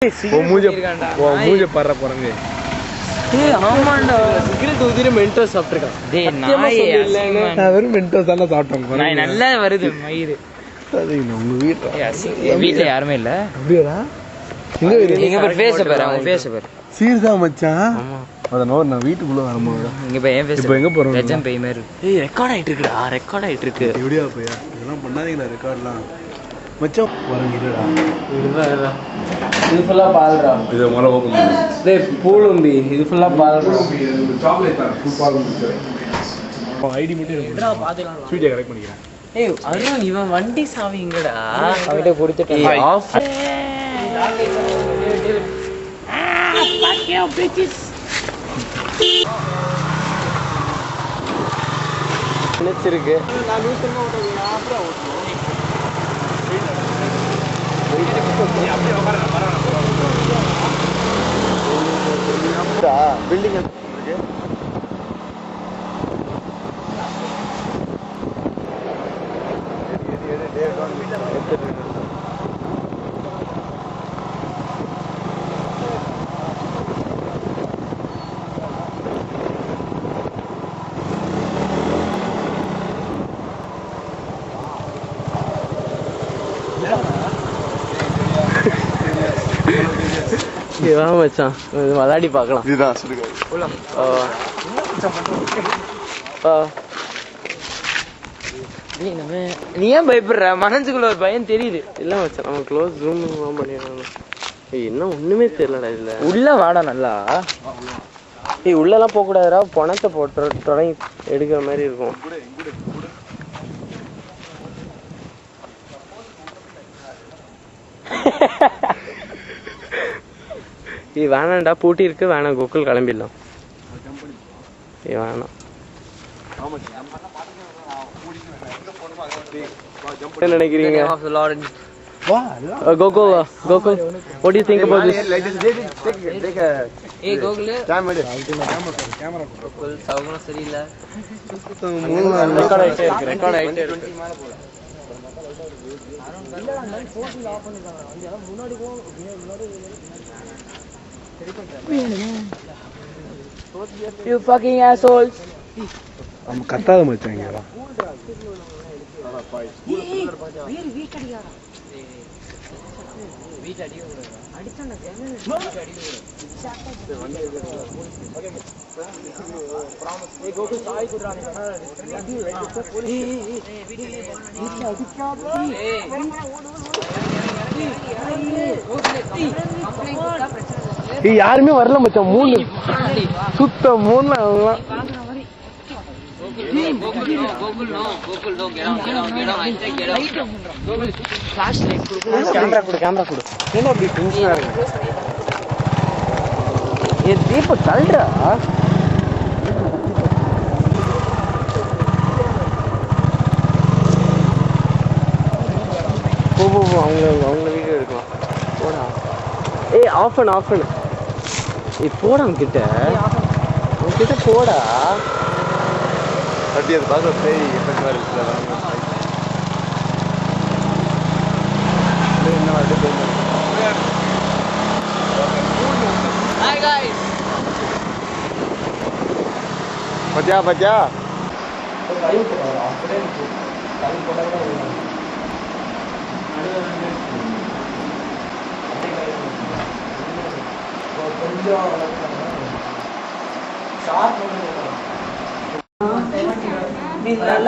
மூஞ்ச பற போறாங்க. ஏய் ஆமாண்டா, சிகரெட் ஊதிர மென்டோஸ் சாப்பிட்டுருக்கான். டேய் நாயே இல்ல, நான் வெறும் மென்டோஸ் தான் சாப்பிட்டேன். நான் நல்லா வருது மயிறு. அது உங்க வீட்ல யாருமே இல்ல. அப்படியாடா? இங்க பாரு, ஃபேஸ் பாரு, அவங்க ஃபேஸ் பாரு. சீரியஸா மச்சான்? ஆமா. அதனால நான் வீட்டுக்குள்ள வரும்போது இங்க போய் என் ஃபேஸ். இப்போ எங்க போறோம்? வெச்சம் பேய் மாதிரி. ஏய் ரெக்கார்ட் ஆயிட்டு இருக்குடா, ரெக்கார்ட் ஆயிட்டு இருக்கு. எப்படியா போயா? இதெல்லாம் பண்ணாதீங்கடா ரெக்கார்ட்லாம். மச்சான் வரங்கடா. இது ஃபுல்லா பால்டா. இத மொள ஓபன் பண்ணு. டேய் பூலும்பி, இது ஃபுல்லா பால்டா. சாக்லேட் தான். ஃபுல் பால் முடிச்சேன். ஐடி மட்டும் எடுத்துடா, பாத்துக்கலாம். ஸ்வீட்டை கரெக்ட் பண்ணிக்கிறேன். ஏய் அருண், இவன் வண்டி சாவி எங்கடா? அவன்கிட்ட கொடுத்துட்டேன். ஆஃப். Fuck you bitches. நினைச்சிருக்கு. பில்டிங் மச்சான் விளையாடி பார்க்கலாம். இதுதான் சொல்லுங்க. நீ ஏன் பயப்படுற? மனசுக்குள்ள ஒரு பயம் தெரியுது. இல்ல மச்சான், நம்ம க்ளோஸ் ரூம் பண்ணிடணும். என்ன ஒண்ணுமே தெரியலடா இதுல. உள்ள வாடா நல்லா. உள்ளெல்லாம் போக கூடாதுடா, பணத்தை போட்டு தொடங்கி எடுக்கிற மாதிரி இருக்கும். வேணாம்டா, பூட்டி இருக்கு, வேணாம், கோகுல் கிளம்பிடலாம். வேணாம். என்ன நினைக்கிறீங்க? Gokul, what do you think about this? ஏய் கோகுல், கேமரா கோகுல் சவுண்ட் சரியில்லை. ரெக்கார்ட் ஆயிட்டே இருக்கு. You fucking assholes. நம்ம கத்தாத மச்சாங்க. யாருமே வரல மச்சான். 3 சுத்த 3 அவங்கலாம். கேமரா கொடு. என்ன அப்படி டென்ஷனா இருக்கு? தீப தள்ளுறா. போ அவங்க வீடியோ எடுக்கலாம். போடா. ஏய் ஆஃப் பண்ணு. போடா அவன்கிட்ட போடா. அப்படி அது பார்க்க பேய் எஃபெக்ட் மாதிரி இருக்குல்ல. என்ன மாதிரி Hi guys. பத்தியா கொஞ்சம்